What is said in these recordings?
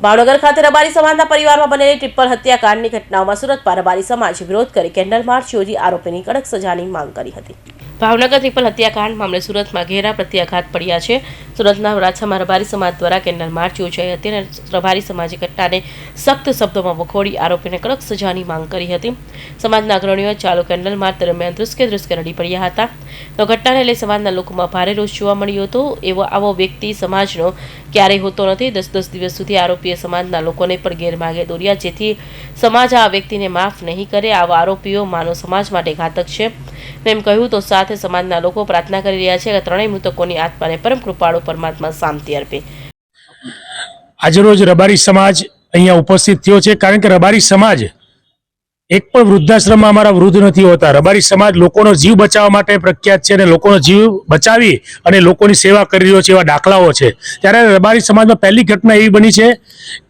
ભાવનગર ખાતે રબારી સમાજના પરિવારમાં બનેલી ટ્રિપલ હત્યાકાંડની ઘટનાઓમાં સુરતમાં રબારી સમાજે વિરોધ કરી કેન્ડલ માર્ચ યોજી આરોપીની કડક સજાની માંગ કરી હતી। ભાવનગર ટ્રિપલ હત્યાકાંડ મામલે સુરતમાં ઘેરા પ્રત્યાઘાત પડ્યા છે। સુરતના વરાછામાં રબારી સમાજ દ્વારા કેન્ડલ માર્ચ યોજાઈ હતી અને રબારી સમાજે ઘટનાને સખ્ત શબ્દોમાં વખોડી આરોપીને કડક સજાની માંગ કરી હતી। સમાજના અગ્રણીઓ ચાલુ કેન્ડલ માર્ચ દરમિયાન ધ્રુસકે રડી પડ્યા હતા। તો ઘટનાને લઈ સમાજના લોકોમાં ભારે રોષ જોવા મળ્યો હતો। આવો વ્યક્તિ સમાજનો ક્યારેય હોતો નથી। 10 દિવસ સુધી આરોપીએ સમાજના લોકોને પણ ગેરમાર્ગે દોર્યા, જેથી સમાજ આ વ્યક્તિને માફ નહીં કરે। આવા આરોપીઓ માનવ સમાજ માટે ઘાતક છે તેમ કહ્યું। તો સાથે સમાજના લોકો પ્રાર્થના કરી રહ્યા છે કે ત્રણેય મૃતકોની આત્માને પરમ કૃપાળુ પરમાત્મા શાંતિ અર્પે। આજરોજ રબારી સમાજ અહીંયા ઉપસ્થિત થયો છે, કારણ કે રબારી સમાજ એક પણ વૃદ્ધાશ્રમમાં અમારા વૃદ્ધ નથી હોતા। રબારી સમાજ લોકોનો જીવ બચાવવા માટે પ્રખ્યાત છે અને લોકોનો જીવ બચાવી અને લોકોની સેવા કરી રહ્યો છે, એવા દાખલાઓ છે। ત્યારે રબારી સમાજમાં પહેલી ઘટના એવી બની છે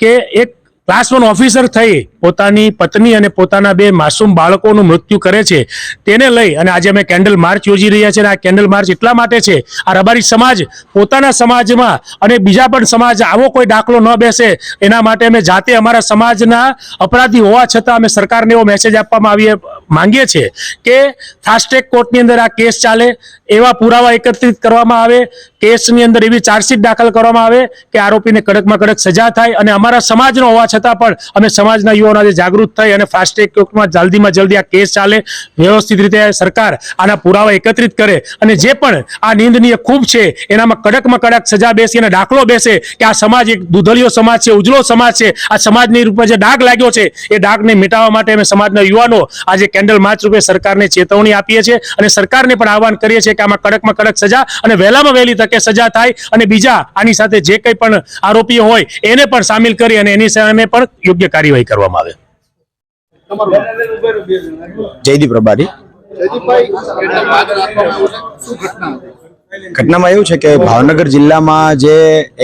કે એક ક્લાસ 1 ઓફિસર થઈ પોતાની પત્ની અને પોતાના 2 માસૂમ બાળકોનું મૃત્યુ કરે છે। તેને લઈ અને આજે અમે કેન્ડલ માર્ચ યોજી રહ્યા છીએ। આ કેન્ડલ માર્ચ એટલા માટે છે, આ રબારી સમાજ પોતાના સમાજમાં અને બીજા પણ સમાજ આવો કોઈ દાખલો ન બેસે એના માટે અમે જાતે અમારા સમાજના અપરાધી હોવા છતાં અમે સરકારને એવો મેસેજ આપવામાં માંગીએ છીએ કે ફાસ્ટ ટ્રેક કોર્ટની અંદર આ કેસ ચાલે, એવા પુરાવા એકત્રિત કરવામાં આવે, કેસની અંદર એવી ચાર્જશીટ દાખલ કરવામાં આવે કે આરોપીને કડકમાં કડક સજા થાય। અને અમારા સમાજનો હોવા છતાં પણ અમે સમાજના યુવાનો આજે જાગૃત થઈ અને ફાસ્ટ ટ્રેક કોર્ટમાં જલ્દીમાં જલ્દી આ કેસ ચાલે, વ્યવસ્થિત રીતે સરકાર આના પુરાવા એકત્રિત કરે અને જે પણ આ નિંદનીય ખૂબ છે એનામાં કડકમાં કડક સજા બેસી અને દાખલો બેસે કે આ સમાજ એક દૂધળિયો સમાજ છે, ઉજળો સમાજ છે। આ સમાજની રૂપે જે ડાઘ લાગ્યો છે એ ડાઘને મિટાવવા માટે અમે સમાજના યુવાનો આજે કેન્ડલ માર્ચ રૂપે સરકારને ચેતવણી આપીએ છીએ અને સરકારને પણ આહવાન કરીએ છીએ કે આમાં કડકમાં કડક સજા અને વહેલામાં વહેલી તકે સજા થાય અને બીજા આની સાથે જે કંઈ પણ આરોપીઓ હોય એને પણ સામેલ કરી અને એની સામે પણ યોગ્ય કાર્યવાહી કરવામાં આવે। જયદીપ રબારી। ઘટનામાં એવું છે કે ભાવનગર જિલ્લામાં જે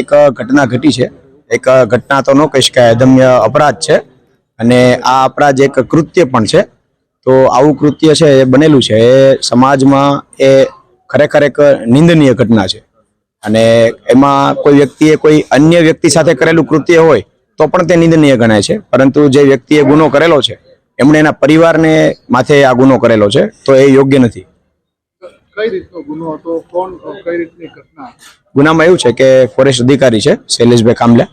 એક ઘટના ઘટી છે, એક ઘટના તો ન કહીશ કે અદમ્ય અપરાધ છે અને આ અપરાધ એક કૃત્ય પણ છે। તો આવું કૃત્ય છે એ બનેલું છે એ સમાજમાં એ ખરેખર એક નિંદનીય ઘટના છે અને એમાં કોઈ વ્યક્તિએ કોઈ અન્ય વ્યક્તિ સાથે કરેલું કૃત્ય હોય તો પણ તે નિંદનીય ગણાય છે, પરંતુ જે વ્યક્તિએ ગુનો કરેલો છે એમણે એના પરિવારને માથે આ ગુનો કરેલો છે તો એ યોગ્ય નથી। કઈ રીતનો ગુનો હતો? કોણ કઈ રીતની ઘટના? ગુનામાં એવું છે કે ફોરેસ્ટ અધિકારી છે શૈલેષભાઈ કામલા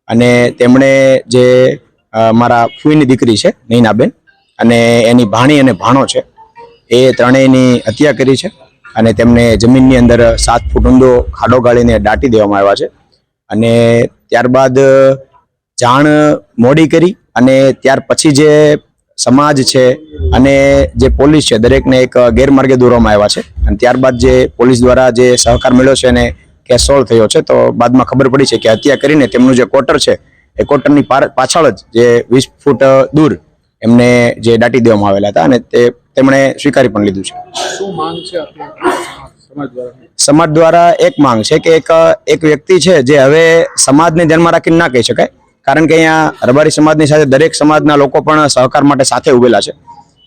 અને તેમણે જે મારા ફૂઈની દીકરી છે નૈનાબેન અને એની ભાણી અને ભાણો છે એ ત્રણેયની હત્યા કરી છે અને તેમને જમીનની અંદર 7 ફૂટ ઊંડો ખાડો ગાળીને દાટી દેવામાં આવ્યા છે અને ત્યારબાદ જાણ મોડી કરી અને ત્યાર પછી જે સમાજ છે અને જે પોલીસ છે દરેકને એક ગેરમાર્ગે દોરવામાં આવ્યા છે અને ત્યારબાદ જે પોલીસ દ્વારા જે સહકાર મળ્યો છે અને કેસ સોલ્વ થયો છે। તો બાદમાં ખબર પડી છે કે હત્યા કરીને તેમનું જે ક્વાર્ટર છે એ ક્વાર્ટરની પાછળ જ જે 20 ફૂટ દૂર એમને જે દાટી દેવામાં આવેલા હતા અને તેમણે સ્વીકારી પણ લીધું છે। શું માંગ છે સમાજ દ્વારા? સમાજ દ્વારા એક માંગ છે કે એક વ્યક્તિ છે જે હવે સમાજને ધ્યાનમાં રાખીને ના કહી શકાય, કારણ કે અહીંયા રબારી સમાજની સાથે દરેક સમાજના લોકો પણ સહકાર માટે સાથે ઉભેલા છે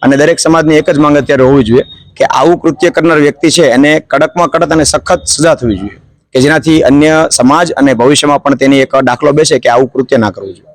અને દરેક સમાજની એક જ માંગ અત્યારે હોવી જોઈએ કે આવું કૃત્ય કરનાર વ્યક્તિ છે એને કડકમાં કડક અને સખત સજા થવી જોઈએ કે જેનાથી અન્ય સમાજ અને ભવિષ્યમાં પણ તેની એક દાખલો બેસે કે આવું કૃત્ય ના કરવું જોઈએ।